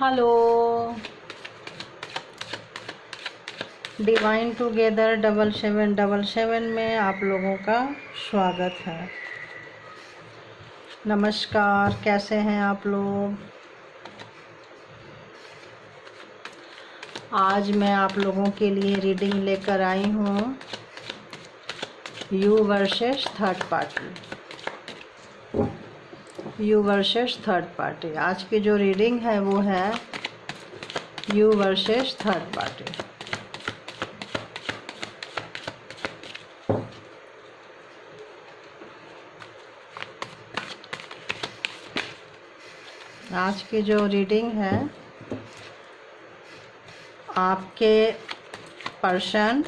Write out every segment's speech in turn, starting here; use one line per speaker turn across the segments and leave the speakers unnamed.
Hello, divine together 7777 में आप लोगों का स्वागत है। नमस्कार, कैसे हैं आप लोग? आज मैं आप लोगों के लिए रीडिंग लेकर आई हूँ you versus third party. You versus third party. आज की जो रीडिंग है वो है यू वर्सेस थर्ड पार्टी। आज की जो रीडिंग है, आपके पर्सन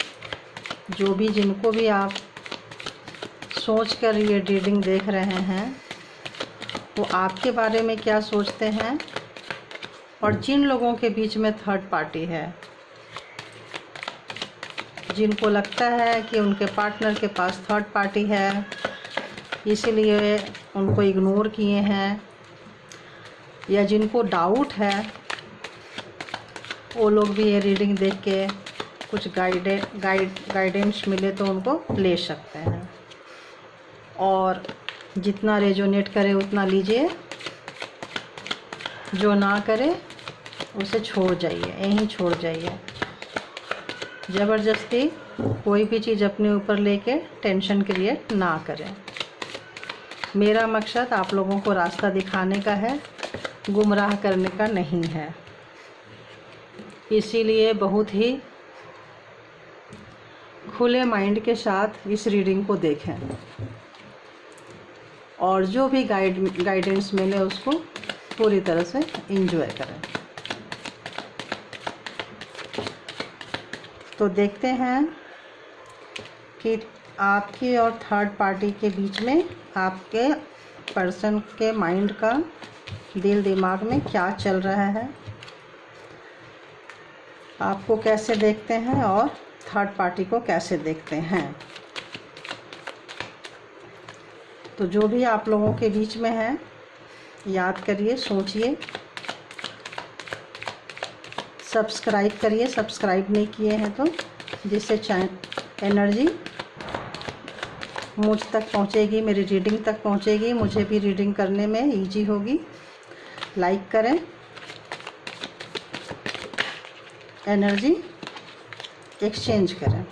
जो भी जिनको भी आप सोच कर ये रीडिंग देख रहे हैं वो आपके बारे में क्या सोचते हैं, और जिन लोगों के बीच में थर्ड पार्टी है, जिनको लगता है कि उनके पार्टनर के पास थर्ड पार्टी है इसीलिए उनको इग्नोर किए हैं, या जिनको डाउट है वो लोग भी ये रीडिंग देख के कुछ गाइडेंस मिले तो उनको ले सकते हैं। और जितना रेजोनेट करे उतना लीजिए, जो ना करे उसे छोड़ जाइए, यहीं छोड़ जाइए। ज़बरदस्ती कोई भी चीज़ अपने ऊपर लेके टेंशन क्रिएट ना करें। मेरा मकसद आप लोगों को रास्ता दिखाने का है, गुमराह करने का नहीं है। इसीलिए बहुत ही खुले माइंड के साथ इस रीडिंग को देखें और जो भी गाइडेंस मिले उसको पूरी तरह से एंजॉय करें। तो देखते हैं कि आपकी और थर्ड पार्टी के बीच में आपके पर्सन के माइंड का, दिल दिमाग में क्या चल रहा है, आपको कैसे देखते हैं और थर्ड पार्टी को कैसे देखते हैं। तो जो भी आप लोगों के बीच में है, याद करिए, सोचिए, सब्सक्राइब करिए, सब्सक्राइब नहीं किए हैं तो, जिससे एनर्जी मुझ तक पहुंचेगी, मेरी रीडिंग तक पहुंचेगी, मुझे भी रीडिंग करने में इजी होगी। लाइक करें, एनर्जी एक्सचेंज करें।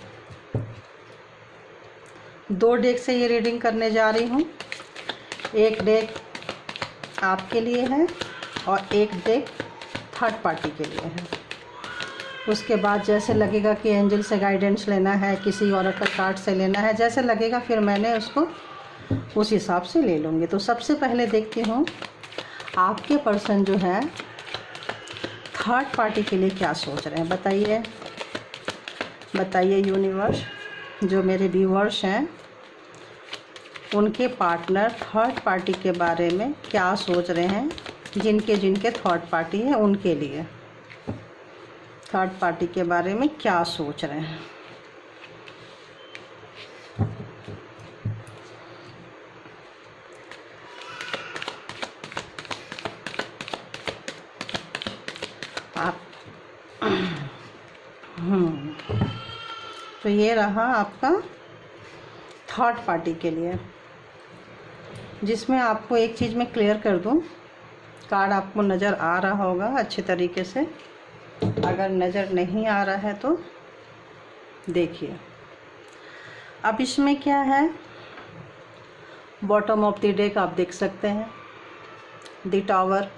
2 डेक से ये रीडिंग करने जा रही हूँ। एक डेक आपके लिए है और एक डेक थर्ड पार्टी के लिए है। उसके बाद जैसे लगेगा कि एंजल से गाइडेंस लेना है, किसी ऑरेकल कार्ड से लेना है, जैसे लगेगा फिर मैंने उसको उस हिसाब से ले लूँगी। तो सबसे पहले देखती हूँ आपके पर्सन जो है थर्ड पार्टी के लिए क्या सोच रहे हैं। बताइए बताइए यूनिवर्स, जो मेरे व्यूअर्स हैं उनके पार्टनर थर्ड पार्टी के बारे में क्या सोच रहे हैं, जिनके थर्ड पार्टी है उनके लिए थर्ड पार्टी के बारे में क्या सोच रहे हैं। आप तो ये रहा आपका थर्ड पार्टी के लिए, जिसमें आपको एक चीज़ मैं क्लियर कर दूं। कार्ड आपको नज़र आ रहा होगा अच्छे तरीके से, अगर नज़र नहीं आ रहा है तो देखिए। अब इसमें क्या है, बॉटम ऑफ द डेक आप देख सकते हैं द टावर।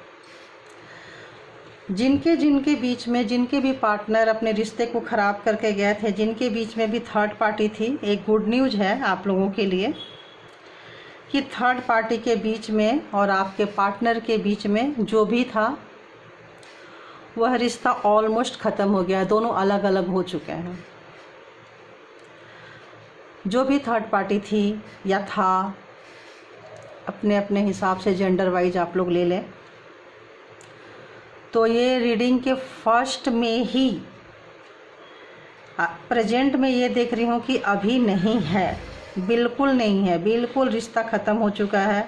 जिनके बीच में, जिनके भी पार्टनर अपने रिश्ते को ख़राब करके गए थे, जिनके बीच में भी थर्ड पार्टी थी, एक गुड न्यूज़ है आप लोगों के लिए कि थर्ड पार्टी के बीच में और आपके पार्टनर के बीच में जो भी था वह रिश्ता ऑलमोस्ट ख़त्म हो गया है। दोनों अलग अलग हो चुके हैं। जो भी थर्ड पार्टी थी या था, अपने अपने हिसाब से जेंडर वाइज आप लोग ले लें। तो ये रीडिंग के फर्स्ट में ही, प्रेजेंट में ये देख रही हूँ कि अभी नहीं है, बिल्कुल नहीं है, बिल्कुल रिश्ता ख़त्म हो चुका है।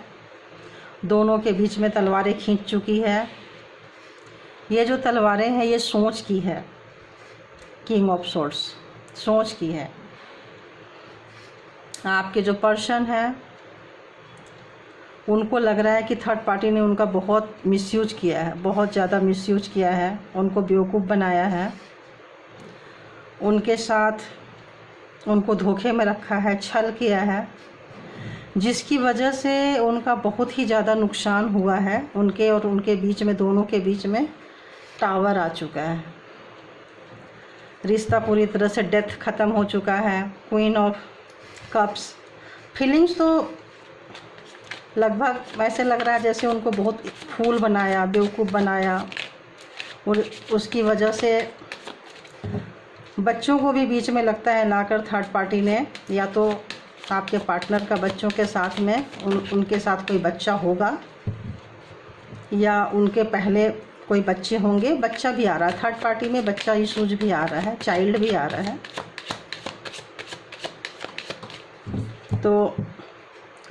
दोनों के बीच में तलवारें खींच चुकी है। ये जो तलवारें हैं ये सोच की है, किंग ऑफ सोर्ड्स सोच की है। आपके जो पर्सन है उनको लग रहा है कि थर्ड पार्टी ने उनका बहुत मिसयूज किया है, बहुत ज़्यादा मिसयूज किया है, उनको बेवकूफ़ बनाया है, उनके साथ उनको धोखे में रखा है, छल किया है, जिसकी वजह से उनका बहुत ही ज़्यादा नुकसान हुआ है। उनके और उनके बीच में, दोनों के बीच में टावर आ चुका है, रिश्ता पूरी तरह से डेथ ख़त्म हो चुका है। क्वीन ऑफ कप्स, फीलिंग्स तो लगभग ऐसे लग रहा है जैसे उनको बहुत फूल बनाया, बेवकूफ़ बनाया, और उसकी वजह से बच्चों को भी बीच में लगता है लाकर थर्ड पार्टी ने, या तो आपके पार्टनर का बच्चों के साथ में उनके साथ कोई बच्चा होगा, या उनके पहले कोई बच्चे होंगे। बच्चा भी आ रहा है थर्ड पार्टी में, बच्चा इशूज भी आ रहा है, चाइल्ड भी आ रहा है। तो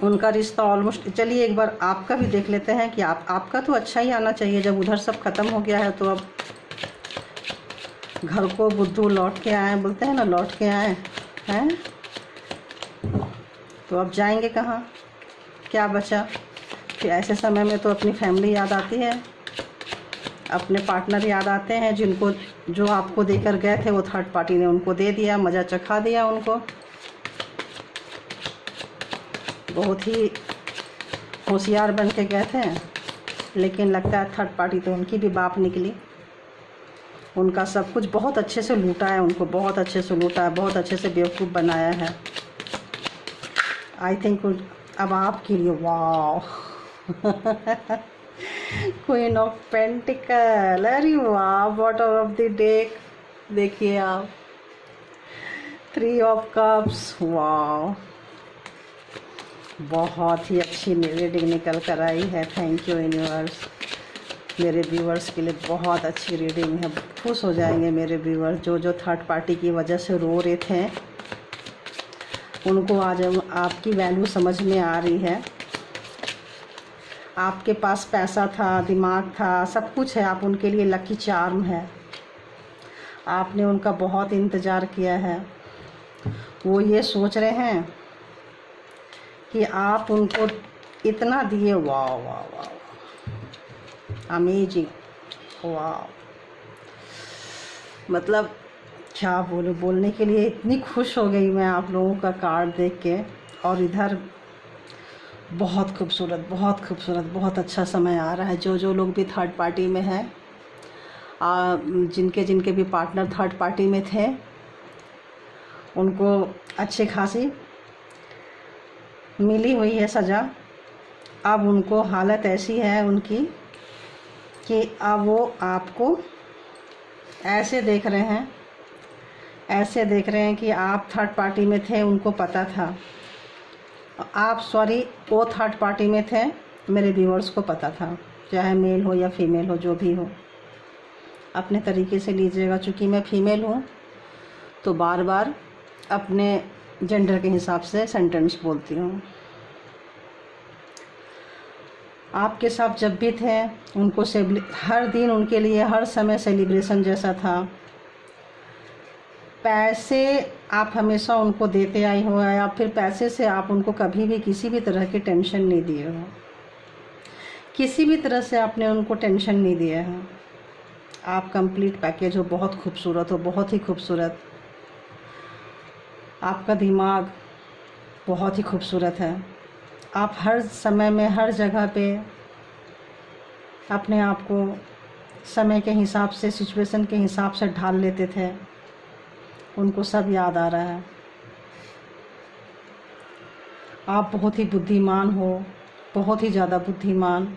उनका रिश्ता ऑलमोस्ट, चलिए एक बार आपका भी देख लेते हैं कि आपका तो अच्छा ही आना चाहिए। जब उधर सब ख़त्म हो गया है तो अब घर को बुद्धू लौट के आए, बोलते हैं ना, लौट के आए हैं, तो अब जाएंगे कहाँ, क्या बचा। फिर ऐसे समय में तो अपनी फैमिली याद आती है, अपने पार्टनर याद आते हैं, जिनको जो आपको देकर गए थे वो थर्ड पार्टी ने उनको दे दिया, मज़ा चखा दिया उनको। बहुत ही होशियार बन के गए थे, लेकिन लगता है थर्ड पार्टी तो उनकी भी बाप निकली। उनका सब कुछ बहुत अच्छे से लूटा है, उनको बहुत अच्छे से लूटा है, बहुत अच्छे से बेवकूफ़ बनाया है। आई थिंक अब आपके लिए वाह क्वीन ऑफ पेंटिकल, अरे वाह, बॉटम ऑफ द डेक देखिए आप, 3 ऑफ कप्स, वाह, बहुत ही अच्छी रीडिंग निकल कर आई है। थैंक यू यूनिवर्स, मेरे व्यूअर्स के लिए बहुत अच्छी रीडिंग है। खुश हो जाएंगे मेरे व्यूअर्स, जो थर्ड पार्टी की वजह से रो रहे थे, उनको आज आपकी वैल्यू समझ में आ रही है। आपके पास पैसा था, दिमाग था, सब कुछ है, आप उनके लिए लकी चार्म है। आपने उनका बहुत इंतज़ार किया है। वो ये सोच रहे हैं कि आप उनको इतना दिए, वाह वाह वाह, अमेजिंग, वाह, मतलब क्या बोलूं, बोलने के लिए इतनी खुश हो गई मैं आप लोगों का कार्ड देख के। और इधर बहुत खूबसूरत, बहुत खूबसूरत, बहुत अच्छा समय आ रहा है। जो लोग भी थर्ड पार्टी में हैं, जिनके भी पार्टनर थर्ड पार्टी में थे, उनको अच्छी खासी मिली हुई है सज़ा। अब उनको हालत ऐसी है उनकी कि अब वो आपको ऐसे देख रहे हैं, ऐसे देख रहे हैं कि आप थर्ड पार्टी में थे, उनको पता था। आप वो थर्ड पार्टी में थे, मेरे व्यूअर्स को पता था, चाहे मेल हो या फीमेल हो, जो भी हो, अपने तरीके से लीजिएगा। चूँकि मैं फीमेल हूँ तो बार बार अपने जेंडर के हिसाब से सेंटेंस बोलती हूँ। आपके साथ जब भी थे, उनको हर दिन उनके लिए हर समय सेलिब्रेशन जैसा था। पैसे आप हमेशा उनको देते आए हो, या फिर पैसे से आप उनको कभी भी किसी भी तरह की टेंशन नहीं दिए हो, किसी भी तरह से आपने उनको टेंशन नहीं दिया है। आप कंप्लीट पैकेज हो, बहुत खूबसूरत हो, बहुत ही खूबसूरत। आपका दिमाग बहुत ही खूबसूरत है। आप हर समय में, हर जगह पे अपने आप को समय के हिसाब से, सिचुएशन के हिसाब से ढाल लेते थे। उनको सब याद आ रहा है। आप बहुत ही बुद्धिमान हो, बहुत ही ज़्यादा बुद्धिमान।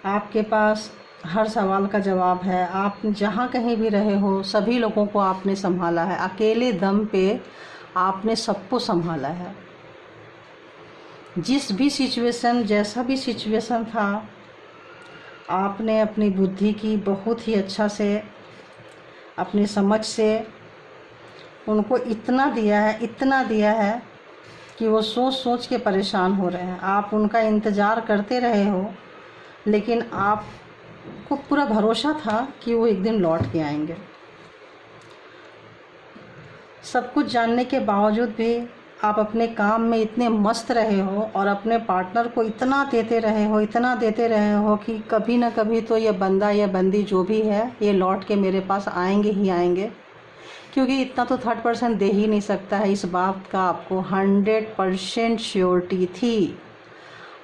आपके पास हर सवाल का जवाब है। आप जहाँ कहीं भी रहे हो, सभी लोगों को आपने संभाला है। अकेले दम पे आपने सबको संभाला है। जिस भी सिचुएशन, जैसा भी सिचुएशन था, आपने अपनी बुद्धि की बहुत ही अच्छा से, अपनी समझ से उनको इतना दिया है, इतना दिया है कि वो सोच सोच के परेशान हो रहे हैं। आप उनका इंतज़ार करते रहे हो, लेकिन आप को पूरा भरोसा था कि वो एक दिन लौट के आएंगे। सब कुछ जानने के बावजूद भी आप अपने काम में इतने मस्त रहे हो और अपने पार्टनर को इतना देते रहे हो कि कभी ना कभी तो ये बंदा या बंदी जो भी है ये लौट के मेरे पास आएंगे ही आएंगे, क्योंकि इतना तो थर्ड पर्सन दे ही नहीं सकता है। इस बात का आपको 100% श्योरिटी थी।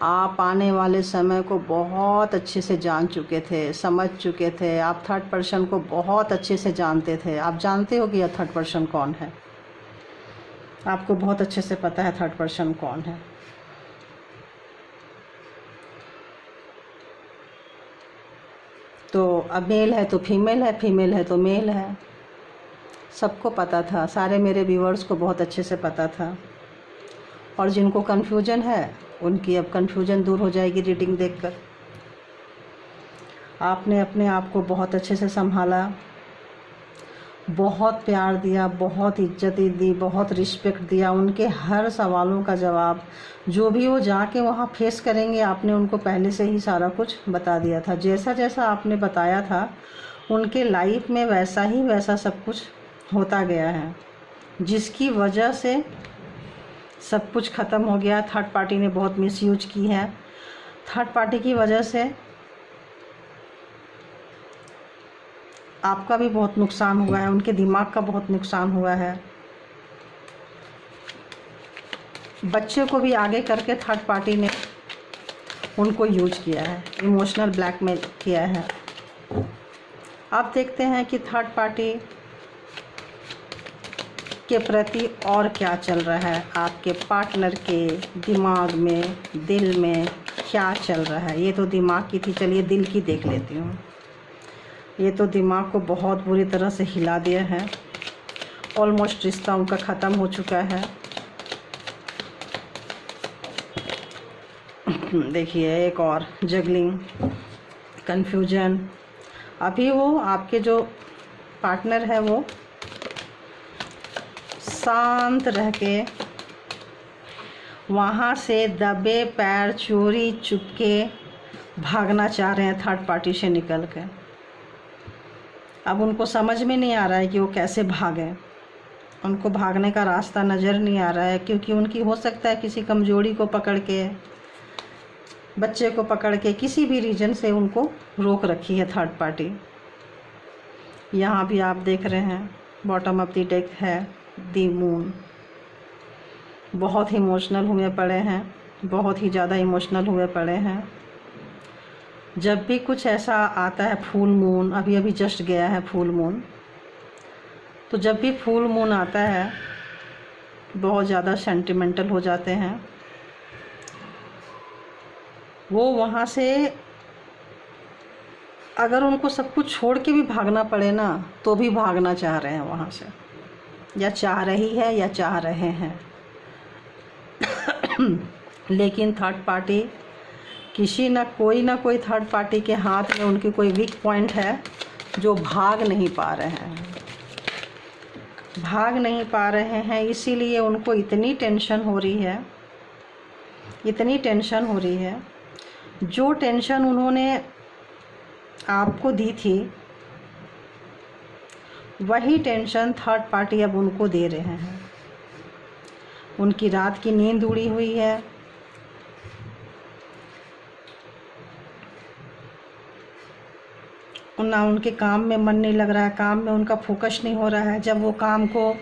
आप आने वाले समय को बहुत अच्छे से जान चुके थे, समझ चुके थे। आप थर्ड पर्सन को बहुत अच्छे से जानते थे। आप जानते हो कि यह थर्ड पर्सन कौन है, आपको बहुत अच्छे से पता है थर्ड पर्सन कौन है। तो अब मेल है तो फीमेल है, फीमेल है तो मेल है, सबको पता था। सारे मेरे व्यूअर्स को बहुत अच्छे से पता था। और जिनको कन्फ्यूजन है उनकी अब कन्फ्यूजन दूर हो जाएगी रीडिंग देखकर। आपने अपने आप को बहुत अच्छे से संभाला, बहुत प्यार दिया, बहुत इज्जत दी, बहुत रिस्पेक्ट दिया। उनके हर सवालों का जवाब जो भी वो जाके वहाँ फेस करेंगे, आपने उनको पहले से ही सारा कुछ बता दिया था। जैसा जैसा आपने बताया था उनके लाइफ में वैसा सब कुछ होता गया है, जिसकी वजह से सब कुछ ख़त्म हो गया। थर्ड पार्टी ने बहुत मिसयूज की है। थर्ड पार्टी की वजह से आपका भी बहुत नुकसान हुआ है, उनके दिमाग का बहुत नुकसान हुआ है। बच्चे को भी आगे करके थर्ड पार्टी ने उनको यूज किया है, इमोशनल ब्लैकमेल किया है। अब देखते हैं कि थर्ड पार्टी के प्रति और क्या चल रहा है, आपके पार्टनर के दिमाग में, दिल में क्या चल रहा है। ये तो दिमाग की थी, चलिए दिल की देख लेती हूँ। ये तो दिमाग को बहुत बुरी तरह से हिला दिया है। ऑलमोस्ट रिश्ता उनका ख़त्म हो चुका है। देखिए एक और जगलिंग, कन्फ्यूजन। अभी वो आपके जो पार्टनर है वो शांत रह के वहाँ से दबे पैर चोरी चुपके भागना चाह रहे हैं थर्ड पार्टी से निकल के। अब उनको समझ में नहीं आ रहा है कि वो कैसे भागें। उनको भागने का रास्ता नज़र नहीं आ रहा है, क्योंकि उनकी हो सकता है किसी कमजोरी को पकड़ के, बच्चे को पकड़ के, किसी भी रीजन से उनको रोक रखी है थर्ड पार्टी। यहाँ भी आप देख रहे हैं बॉटम ऑफ द डेक है दी मून। बहुत इमोशनल हुए पड़े हैं, बहुत ही ज़्यादा इमोशनल हुए पड़े हैं। जब भी कुछ ऐसा आता है, फुल मून, अभी जस्ट गया है फुल मून, तो जब भी फुल मून आता है बहुत ज़्यादा सेंटिमेंटल हो जाते हैं। वो वहाँ से अगर उनको सब कुछ छोड़ के भी भागना पड़े ना, तो भी भागना चाह रहे हैं वहाँ से, या चाह रही है या चाह रहे हैं। लेकिन थर्ड पार्टी, किसी ना कोई थर्ड पार्टी के हाथ में उनकी कोई वीक पॉइंट है जो भाग नहीं पा रहे हैं। इसीलिए उनको इतनी टेंशन हो रही है। जो टेंशन उन्होंने आपको दी थी वही टेंशन थर्ड पार्टी अब उनको दे रहे हैं। उनकी रात की नींद उड़ी हुई है। ना उनके काम में मन नहीं लग रहा है, काम में उनका फोकस नहीं हो रहा है। जब वो काम को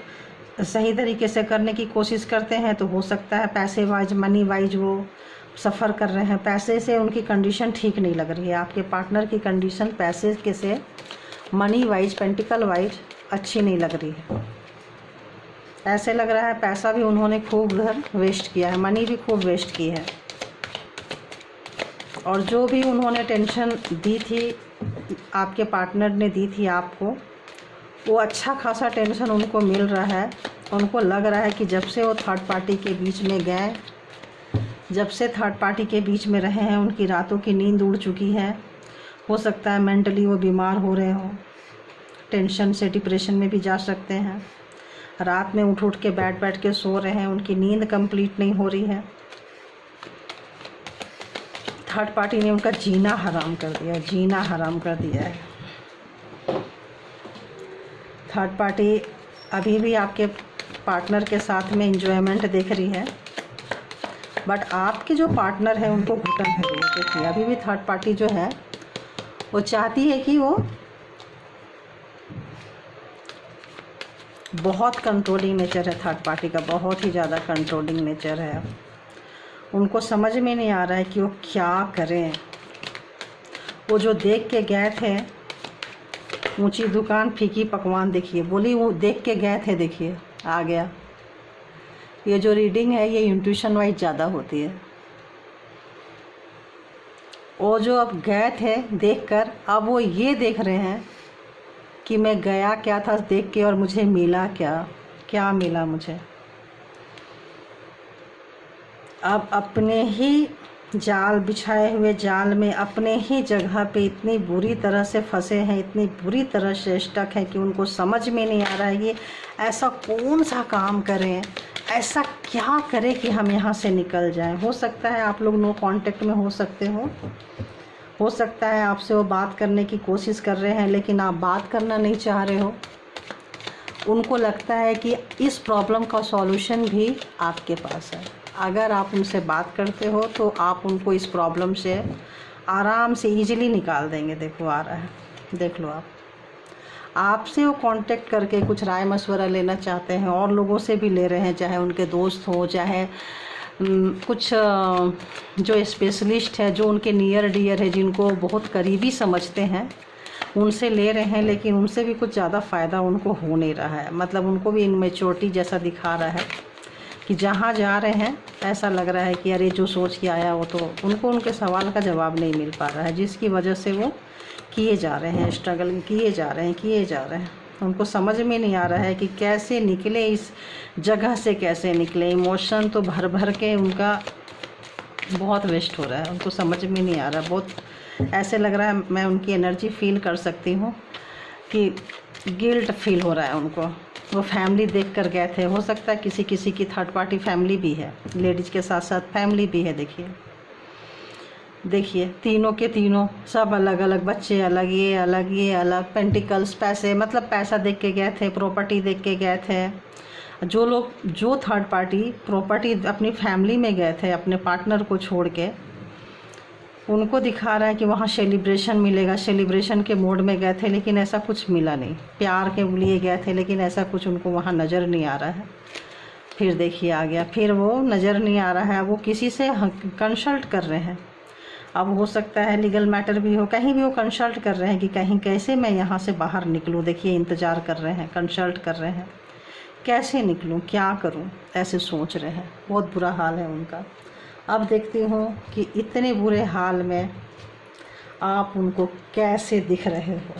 सही तरीके से करने की कोशिश करते हैं तो हो सकता है पैसे वाइज, मनी वाइज वो सफ़र कर रहे हैं। पैसे से उनकी कंडीशन ठीक नहीं लग रही है। आपके पार्टनर की कंडीशन पैसे के से, मनी वाइज, पेंटिकल वाइज अच्छी नहीं लग रही है। ऐसे लग रहा है पैसा भी उन्होंने खूब उधर वेस्ट किया है, मनी भी खूब वेस्ट की है। और जो भी उन्होंने टेंशन दी थी, आपके पार्टनर ने दी थी आपको, वो अच्छा खासा टेंशन उनको मिल रहा है। उनको लग रहा है कि जब से वो थर्ड पार्टी के बीच में गए, जब से थर्ड पार्टी के बीच में रहे हैं, उनकी रातों की नींद उड़ चुकी है। हो सकता है मेंटली वो बीमार हो रहे हों, टेंशन से डिप्रेशन में भी जा सकते हैं। रात में उठ के बैठ के सो रहे हैं, उनकी नींद कंप्लीट नहीं हो रही है। थर्ड पार्टी ने उनका जीना हराम कर दिया, जीना हराम कर दिया है। थर्ड पार्टी अभी भी आपके पार्टनर के साथ में एंजॉयमेंट देख रही है, बट आपके जो पार्टनर है उनको घुटन है। देखिए अभी भी थर्ड पार्टी जो है वो चाहती है कि वो बहुत कंट्रोलिंग नेचर है थर्ड पार्टी का, बहुत ही ज़्यादा कंट्रोलिंग नेचर है। उनको समझ में नहीं आ रहा है कि वो क्या करें। वो जो देख के गए थे ऊंची दुकान फीकी पकवान, देखिए बोली वो देख के गए थे, देखिए आ गया। ये जो रीडिंग है ये इंट्यूशन वाइज ज़्यादा होती है। वो जो अब गए थे देखकर, अब वो ये देख रहे हैं कि मैं गया क्या था देख के और मुझे मिला क्या, क्या मिला मुझे। अब अपने ही जाल बिछाए हुए जाल में अपने ही जगह पे इतनी बुरी तरह से फंसे हैं, इतनी बुरी तरह से स्टक है कि उनको समझ में नहीं आ रहा है ये ऐसा कौन सा काम करें, ऐसा क्या करें कि हम यहाँ से निकल जाएं। हो सकता है आप लोग नो कांटेक्ट में हो सकते हो सकता है आपसे वो बात करने की कोशिश कर रहे हैं लेकिन आप बात करना नहीं चाह रहे हो। उनको लगता है कि इस प्रॉब्लम का सॉल्यूशन भी आपके पास है। अगर आप उनसे बात करते हो तो आप उनको इस प्रॉब्लम से आराम से इजीली निकाल देंगे। देखो आ रहा है, देख लो। आपसे वो कांटेक्ट करके कुछ राय मशवरा लेना चाहते हैं, और लोगों से भी ले रहे हैं, चाहे उनके दोस्त हो, चाहे कुछ जो स्पेशलिस्ट है, जो उनके नियर डियर है, जिनको बहुत करीबी समझते हैं, उनसे ले रहे हैं। लेकिन उनसे भी कुछ ज़्यादा फ़ायदा उनको हो नहीं रहा है। मतलब उनको भी इनमेच्योरिटी जैसा दिखा रहा है कि जहाँ जा रहे हैं ऐसा लग रहा है कि अरे जो सोच के आया वो, तो उनको उनके सवाल का जवाब नहीं मिल पा रहा है, जिसकी वजह से वो किए जा रहे हैं, स्ट्रगल किए जा रहे हैं। उनको समझ में नहीं आ रहा है कि कैसे निकले इस जगह से, कैसे निकले। इमोशन तो भर भर के उनका बहुत वेस्ट हो रहा है, उनको समझ में नहीं आ रहा। बहुत ऐसे लग रहा है, मैं उनकी एनर्जी फील कर सकती हूँ कि गिल्ट फील हो रहा है उनको। वो फैमिली देख कर गए थे, हो सकता है किसी किसी की थर्ड पार्टी फैमिली भी है, लेडीज़ के साथ साथ फैमिली भी है। देखिए तीनों के तीनों सब अलग अलग, बच्चे अलग, ये अलग, पेंटिकल्स, पैसे, मतलब पैसा देख के गए थे, प्रॉपर्टी देख के गए थे। जो थर्ड पार्टी प्रॉपर्टी अपनी फैमिली में गए थे अपने पार्टनर को छोड़ के, उनको दिखा रहा है कि वहाँ सेलिब्रेशन मिलेगा, सेलिब्रेशन के मोड में गए थे, लेकिन ऐसा कुछ मिला नहीं। प्यार के लिए गए थे लेकिन ऐसा कुछ उनको वहाँ नज़र नहीं आ रहा है। फिर देखिए आ गया, फिर वो नज़र नहीं आ रहा है, वो किसी से कंसल्ट कर रहे हैं। अब हो सकता है लीगल मैटर भी हो, कहीं भी वो कंसल्ट कर रहे हैं कि कहीं कैसे मैं यहाँ से बाहर निकलूँ। देखिए इंतज़ार कर रहे हैं, कंसल्ट कर रहे हैं, कैसे निकलूँ, क्या करूँ, ऐसे सोच रहे हैं। बहुत बुरा हाल है उनका। अब देखती हूँ कि इतने बुरे हाल में आप उनको कैसे दिख रहे हो,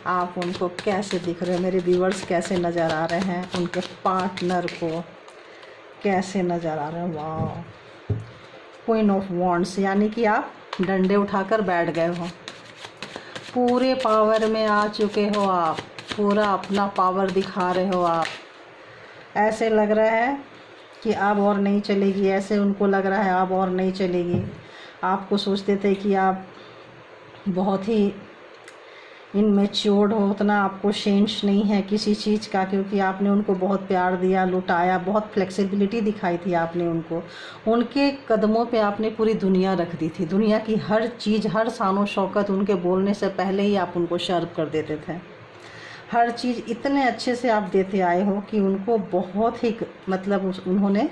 आप उनको कैसे दिख रहे हो, मेरे व्यूअर्स कैसे नज़र आ रहे हैं, उनके पार्टनर को कैसे नज़र आ रहे हैं। वाह, क्वीन ऑफ वॉन्ड्स, यानी कि आप डंडे उठाकर बैठ गए हो, पूरे पावर में आ चुके हो आप, पूरा अपना पावर दिखा रहे हो आप। ऐसे लग रहा है कि अब और नहीं चलेगी, ऐसे उनको लग रहा है अब और नहीं चलेगी। आपको सोचते थे कि आप बहुत ही इनमेच्योर्ड हो, उतना आपको सेंस नहीं है किसी चीज़ का, क्योंकि आपने उनको बहुत प्यार दिया, लुटाया, बहुत फ्लेक्सिबिलिटी दिखाई थी आपने उनको। उनके कदमों पे आपने पूरी दुनिया रख दी थी, दुनिया की हर चीज़, हर शानो शौकत उनके बोलने से पहले ही आप उनको सर्व कर देते थे। हर चीज़ इतने अच्छे से आप देते आए हो कि उनको बहुत ही, मतलब उन्होंने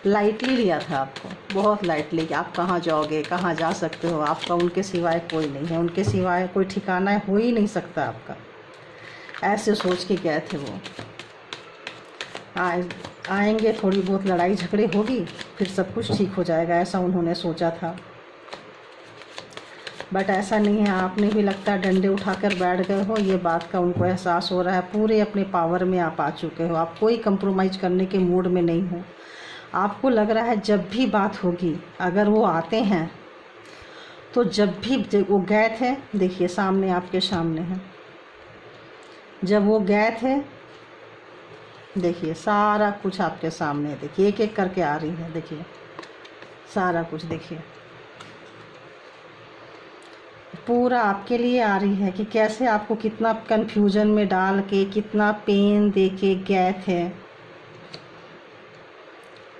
लाइटली लिया था आपको, बहुत लाइटली, कि आप कहाँ जाओगे, कहाँ जा सकते हो, आपका उनके सिवाय कोई नहीं है, उनके सिवाय कोई ठिकाना हो ही नहीं सकता आपका। ऐसे सोच के गए थे वो। आएंगे, थोड़ी बहुत लड़ाई झगड़े होगी, फिर सब कुछ ठीक हो जाएगा, ऐसा उन्होंने सोचा था। बट ऐसा नहीं है, आपने भी लगता है डंडे उठाकर बैठ गए हो, ये बात का उनको एहसास हो रहा है। पूरे अपने पावर में आप आ चुके हो, आप कोई कंप्रोमाइज़ करने के मूड में नहीं हो। आपको लग रहा है जब भी बात होगी, अगर वो आते हैं तो जब भी वो गए थे, देखिए सामने, आपके सामने है, जब वो गए थे, देखिए सारा कुछ आपके सामने, देखिए एक एक करके आ रही है, देखिए सारा कुछ, देखिए पूरा आपके लिए आ रही है कि कैसे आपको कितना कंफ्यूजन में डाल के, कितना पेन दे के गए थे,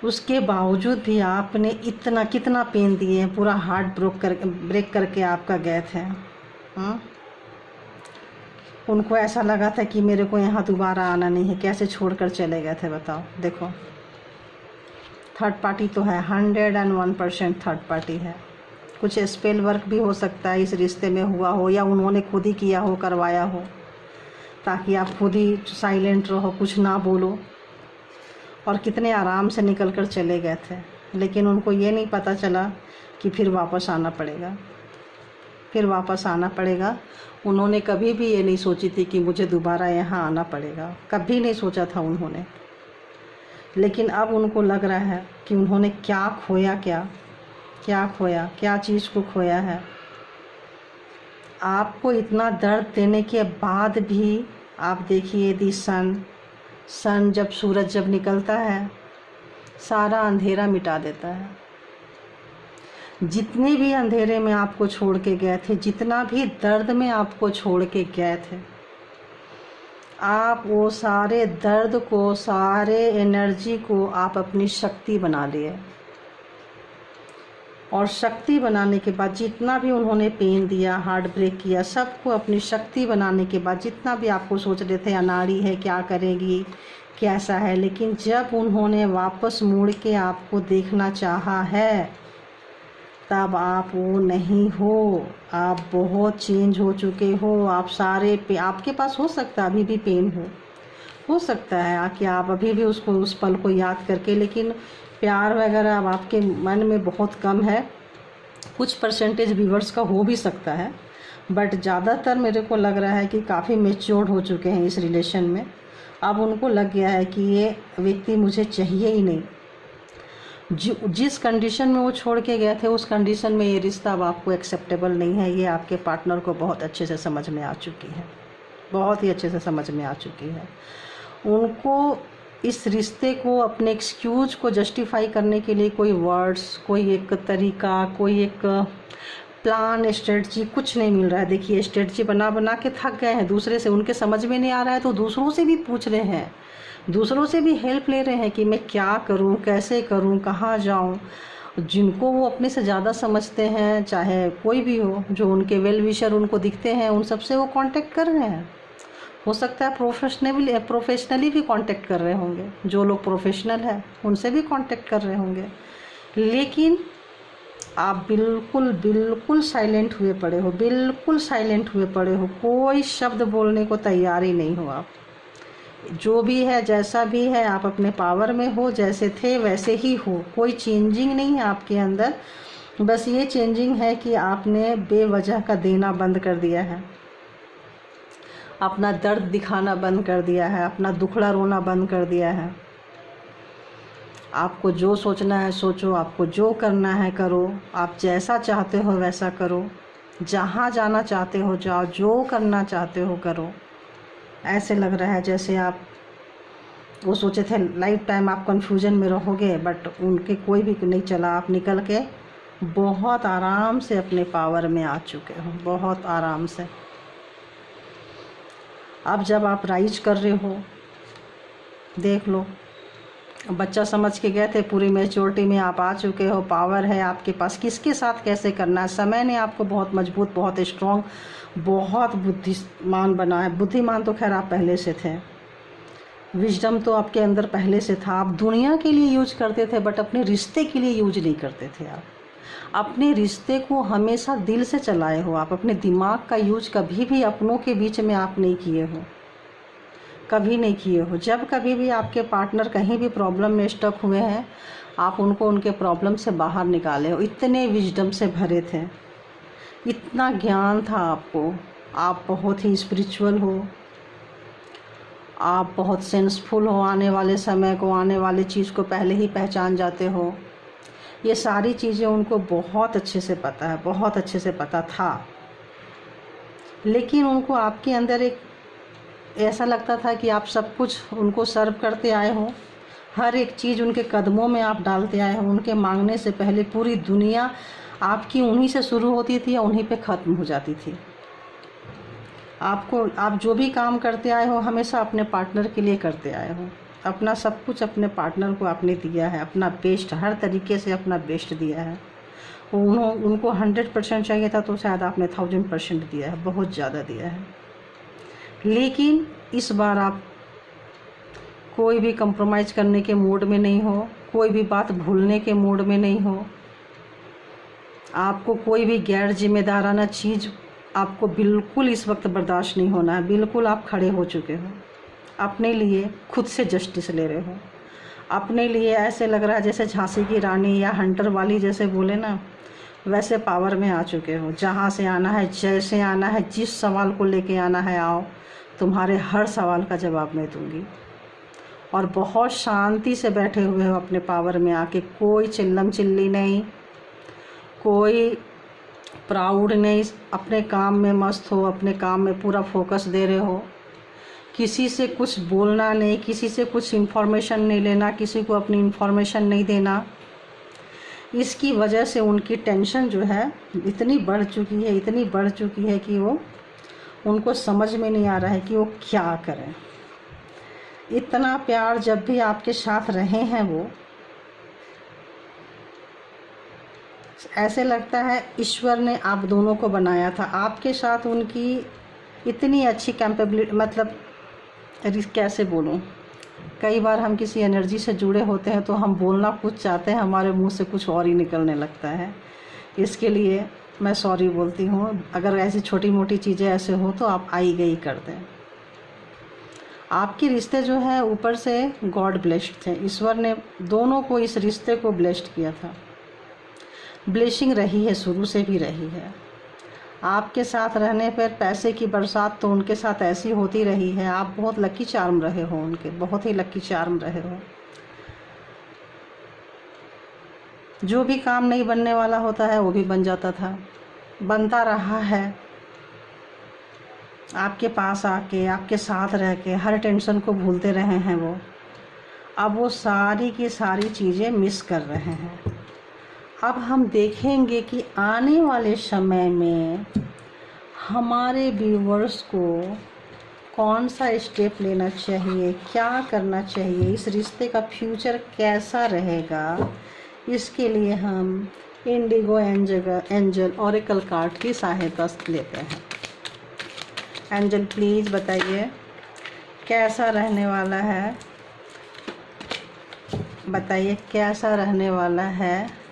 उसके बावजूद भी आपने इतना कितना पेन दिए हैं, पूरा हार्ट ब्रेक करके आपका गए थे। उनको ऐसा लगा था कि मेरे को यहाँ दोबारा आना नहीं है, कैसे छोड़कर चले गए थे बताओ। देखो थर्ड पार्टी तो है, 101% थर्ड पार्टी है। कुछ स्पेल वर्क भी हो सकता है इस रिश्ते में हुआ हो, या उन्होंने खुद ही किया हो, करवाया हो, ताकि आप खुद ही साइलेंट रहो, कुछ ना बोलो, और कितने आराम से निकल कर चले गए थे। लेकिन उनको ये नहीं पता चला कि फिर वापस आना पड़ेगा, फिर वापस आना पड़ेगा। उन्होंने कभी भी ये नहीं सोची थी कि मुझे दोबारा यहाँ आना पड़ेगा, कभी नहीं सोचा था उन्होंने। लेकिन अब उनको लग रहा है कि उन्होंने क्या खोया, क्या खोया, क्या चीज़ को खोया है। आपको इतना दर्द देने के बाद भी आप देखिए, यदि सन जब सूरज जब निकलता है, सारा अंधेरा मिटा देता है। जितने भी अंधेरे में आपको छोड़ के गए थे, जितना भी दर्द में आपको छोड़ के गए थे, आप वो सारे दर्द को, सारे एनर्जी को आप अपनी शक्ति बना लिए। और शक्ति बनाने के बाद जितना भी उन्होंने पेन दिया, हार्ट ब्रेक किया, सबको अपनी शक्ति बनाने के बाद जितना भी आपको सोच रहे थे अनाड़ी है, क्या करेगी, कैसा है, लेकिन जब उन्होंने वापस मुड़ के आपको देखना चाहा है, तब आप वो नहीं हो। आप बहुत चेंज हो चुके हो। आप सारे आपके पास हो सकता है अभी भी पेन हो सकता है कि आप अभी भी उसको, उस पल को याद करके, लेकिन प्यार वगैरह अब आपके मन में बहुत कम है। कुछ परसेंटेज व्यूवर्स का हो भी सकता है, बट ज़्यादातर मेरे को लग रहा है कि काफ़ी मैच्योर्ड हो चुके हैं इस रिलेशन में। अब उनको लग गया है कि ये व्यक्ति मुझे चाहिए ही नहीं। जिस कंडीशन में वो छोड़ के गए थे, उस कंडीशन में ये रिश्ता अब आपको एक्सेप्टेबल नहीं है। ये आपके पार्टनर को बहुत अच्छे से समझ में आ चुकी है, बहुत ही अच्छे से समझ में आ चुकी है। उनको इस रिश्ते को, अपने एक्सक्यूज को जस्टिफाई करने के लिए कोई वर्ड्स, कोई एक तरीका, कोई एक प्लान, स्ट्रेटजी कुछ नहीं मिल रहा है। देखिए स्ट्रेटजी बना बना के थक गए हैं दूसरे से, उनके समझ में नहीं आ रहा है तो दूसरों से भी पूछ रहे हैं, दूसरों से भी हेल्प ले रहे हैं कि मैं क्या करूं, कैसे करूं, कहाँ जाऊं। जिनको वो अपने से ज़्यादा समझते हैं, चाहे कोई भी हो, जो उनके वेल विशर उनको दिखते हैं, उन सबसे वो कांटेक्ट कर रहे हैं। हो सकता है प्रोफेशनली भी कांटेक्ट कर रहे होंगे, जो लोग प्रोफेशनल हैं उनसे भी कांटेक्ट कर रहे होंगे। लेकिन आप बिल्कुल साइलेंट हुए पड़े हो, बिल्कुल साइलेंट हुए पड़े हो। कोई शब्द बोलने को तैयार ही नहीं हो आप। जो भी है, जैसा भी है, आप अपने पावर में हो, जैसे थे वैसे ही हो। कोई चेंजिंग नहीं है आपके अंदर। बस ये चेंजिंग है कि आपने बेवजह का देना बंद कर दिया है, अपना दर्द दिखाना बंद कर दिया है, अपना दुखड़ा रोना बंद कर दिया है। आपको जो सोचना है सोचो, आपको जो करना है करो, आप जैसा चाहते हो वैसा करो, जहाँ जाना चाहते हो जाओ, जो करना चाहते हो करो। ऐसे लग रहा है जैसे आप, वो सोचे थे लाइफ टाइम आप कंफ्यूजन में रहोगे, बट उनके कोई भी नहीं चला। आप निकल के बहुत आराम से अपने पावर में आ चुके हो, बहुत आराम से। अब जब आप राइज कर रहे हो, देख लो, बच्चा समझ के गए थे, पूरी मैच्योरिटी में आप आ चुके हो, पावर है आपके पास, किसके साथ कैसे करना है। समय ने आपको बहुत मजबूत, बहुत स्ट्रॉन्ग, बहुत बुद्धिमान बना है। बुद्धिमान तो खैर आप पहले से थे, विजडम तो आपके अंदर पहले से था। आप दुनिया के लिए यूज करते थे, बट अपने रिश्ते के लिए यूज नहीं करते थे। आप अपने रिश्ते को हमेशा दिल से चलाए हो। आप अपने दिमाग का यूज कभी भी अपनों के बीच में आप नहीं किए हो, कभी नहीं किए हो। जब कभी भी आपके पार्टनर कहीं भी प्रॉब्लम में स्टक हुए हैं, आप उनको उनके प्रॉब्लम से बाहर निकाले हो। इतने विजडम से भरे थे, इतना ज्ञान था आपको। आप बहुत ही स्पिरिचुअल हो, आप बहुत सेंसफुल हो, आने वाले समय को, आने वाली चीज़ को पहले ही पहचान जाते हो। ये सारी चीज़ें उनको बहुत अच्छे से पता है, बहुत अच्छे से पता था। लेकिन उनको आपके अंदर एक ऐसा लगता था कि आप सब कुछ उनको सर्व करते आए हो, हर एक चीज़ उनके कदमों में आप डालते आए हो। उनके मांगने से पहले पूरी दुनिया आपकी उन्हीं से शुरू होती थी या उन्हीं पे ख़त्म हो जाती थी। आप जो भी काम करते आए हो हमेशा अपने पार्टनर के लिए करते आए हो। अपना सब कुछ अपने पार्टनर को आपने दिया है, अपना बेस्ट, हर तरीके से अपना बेस्ट दिया है। उनको 100% चाहिए था तो शायद आपने 1000% दिया है, बहुत ज़्यादा दिया है। लेकिन इस बार आप कोई भी कंप्रोमाइज़ करने के मूड में नहीं हो, कोई भी बात भूलने के मूड में नहीं हो। आपको कोई भी गैर जिम्मेदाराना चीज़ आपको बिल्कुल इस वक्त बर्दाश्त नहीं होना है। बिल्कुल आप खड़े हो चुके हो, अपने लिए खुद से जस्टिस ले रहे हो। अपने लिए ऐसे लग रहा है जैसे झांसी की रानी या हंटर वाली जैसे बोले ना, वैसे पावर में आ चुके हो। जहाँ से आना है, जैसे आना है, जिस सवाल को लेके आना है आओ, तुम्हारे हर सवाल का जवाब मैं दूंगी। और बहुत शांति से बैठे हुए हो अपने पावर में आके, कोई चिल्लम चिल्ली नहीं, कोई प्राउड नहीं, अपने काम में मस्त हो, अपने काम में पूरा फोकस दे रहे हो। किसी से कुछ बोलना नहीं, किसी से कुछ इन्फॉर्मेशन नहीं लेना, किसी को अपनी इन्फॉर्मेशन नहीं देना। इसकी वजह से उनकी टेंशन जो है इतनी बढ़ चुकी है, इतनी बढ़ चुकी है कि उनको समझ में नहीं आ रहा है कि वो क्या करें। इतना प्यार जब भी आपके साथ रहे हैं वो ऐसे लगता है ईश्वर ने आप दोनों को बनाया था। आपके साथ उनकी इतनी अच्छी कैपेबिलिटी, मतलब कैसे बोलूं, कई बार हम किसी एनर्जी से जुड़े होते हैं तो हम बोलना कुछ चाहते हैं, हमारे मुंह से कुछ और ही निकलने लगता है। इसके लिए मैं सॉरी बोलती हूँ। अगर ऐसी छोटी मोटी चीज़ें ऐसे हो तो आप आई गई कर दें। आपके रिश्ते जो है ऊपर से गॉड ब्लेस्ड थे, ईश्वर ने दोनों को इस रिश्ते को ब्लेस्ड किया था। ब्लेसिंग रही है, शुरू से भी रही है। आपके साथ रहने पर पैसे की बरसात तो उनके साथ ऐसी होती रही है। आप बहुत लकी चार्म रहे हो उनके, बहुत ही लकी चार्म रहे हो। जो भी काम नहीं बनने वाला होता है वो भी बन जाता था, बनता रहा है। आपके पास आके, आपके साथ रह के हर टेंशन को भूलते रहे हैं वो। अब वो सारी की सारी चीज़ें मिस कर रहे हैं। अब हम देखेंगे कि आने वाले समय में हमारे व्यूवर्स को कौन सा स्टेप लेना चाहिए, क्या करना चाहिए, इस रिश्ते का फ्यूचर कैसा रहेगा। इसके लिए हम इंडिगो एंजल ऑरेकल कार्ड की सहायता लेते हैं। एंजल प्लीज़ बताइए कैसा रहने वाला है, बताइए कैसा रहने वाला है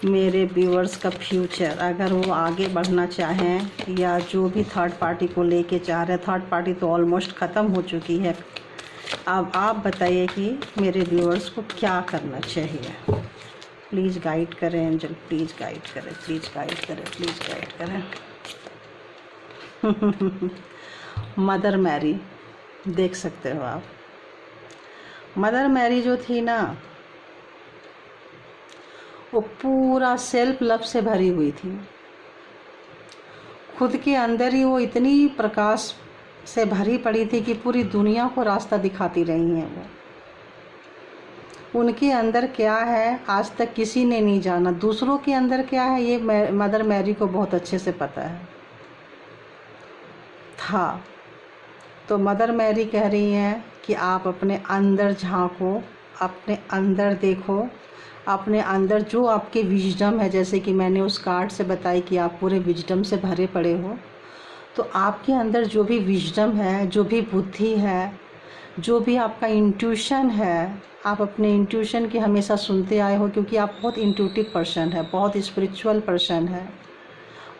मेरे व्यूअर्स का फ्यूचर। अगर वो आगे बढ़ना चाहें या जो भी थर्ड पार्टी को लेके चाह रहे हैं, थर्ड पार्टी तो ऑलमोस्ट ख़त्म हो चुकी है। अब आप बताइए कि मेरे व्यूअर्स को क्या करना चाहिए। प्लीज़ गाइड करें एंजल, प्लीज़ गाइड करें, प्लीज़ गाइड करें, प्लीज़ गाइड करें। मदर मैरी देख सकते हो आप। मदर मैरी जो थी ना, वो पूरा सेल्फ लव से भरी हुई थी। खुद के अंदर ही वो इतनी प्रकाश से भरी पड़ी थी कि पूरी दुनिया को रास्ता दिखाती रही हैं वो। उनके अंदर क्या है आज तक किसी ने नहीं जाना। दूसरों के अंदर क्या है ये मदर मैरी को बहुत अच्छे से पता है था। तो मदर मैरी कह रही हैं कि आप अपने अंदर झांको, अपने अंदर देखो, अपने अंदर जो आपके विजडम है, जैसे कि मैंने उस कार्ड से बताई कि आप पूरे विजडम से भरे पड़े हो। तो आपके अंदर जो भी विजडम है, जो भी बुद्धि है, जो भी आपका इंट्यूशन है, आप अपने इंट्यूशन की हमेशा सुनते आए हो, क्योंकि आप बहुत इंट्यूटिव पर्सन है, बहुत स्पिरिचुअल पर्सन है,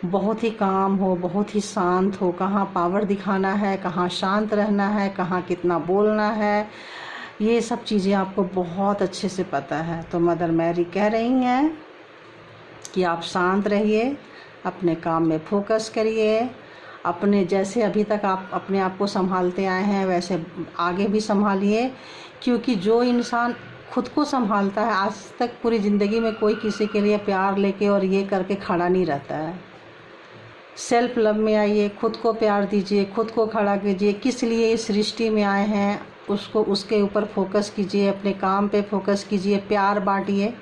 बहुत ही काम हो, बहुत ही शांत हो। कहाँ पावर दिखाना है, कहाँ शांत रहना है, कहाँ कितना बोलना है, ये सब चीज़ें आपको बहुत अच्छे से पता है। तो मदर मैरी कह रही हैं कि आप शांत रहिए, अपने काम में फोकस करिए, अपने जैसे अभी तक आप अपने आप को संभालते आए हैं वैसे आगे भी संभालिए। क्योंकि जो इंसान खुद को संभालता है, आज तक पूरी ज़िंदगी में कोई किसी के लिए प्यार लेके और ये करके खड़ा नहीं रहता है। सेल्फ लव में आइए, खुद को प्यार दीजिए, खुद को खड़ा कीजिए। किस लिए इस सृष्टि में आए हैं उसको, उसके ऊपर फोकस कीजिए, अपने काम पे फोकस कीजिए, प्यार बांटिए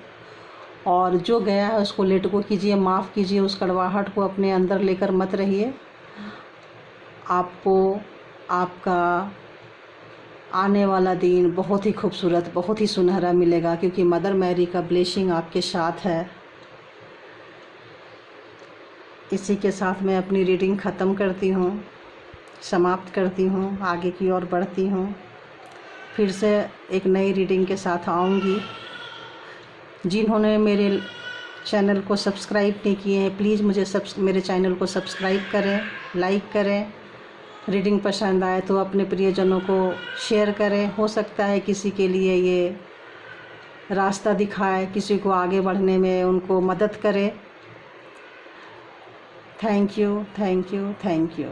और जो गया है उसको लेट गो कीजिए, माफ़ कीजिए, उस कड़वाहट को अपने अंदर लेकर मत रहिए। आपको आपका आने वाला दिन बहुत ही खूबसूरत, बहुत ही सुनहरा मिलेगा, क्योंकि मदर मैरी का ब्लेसिंग आपके साथ है। इसी के साथ मैं अपनी रीडिंग ख़त्म करती हूँ, समाप्त करती हूँ, आगे की ओर बढ़ती हूँ। फिर से एक नई रीडिंग के साथ आऊँगी। जिन्होंने मेरे चैनल को सब्सक्राइब नहीं किए हैं, प्लीज़ मेरे चैनल को सब्सक्राइब करें, लाइक करें। रीडिंग पसंद आए तो अपने प्रियजनों को शेयर करें। हो सकता है किसी के लिए ये रास्ता दिखाए, किसी को आगे बढ़ने में उनको मदद करे। Thank you, thank you, thank you.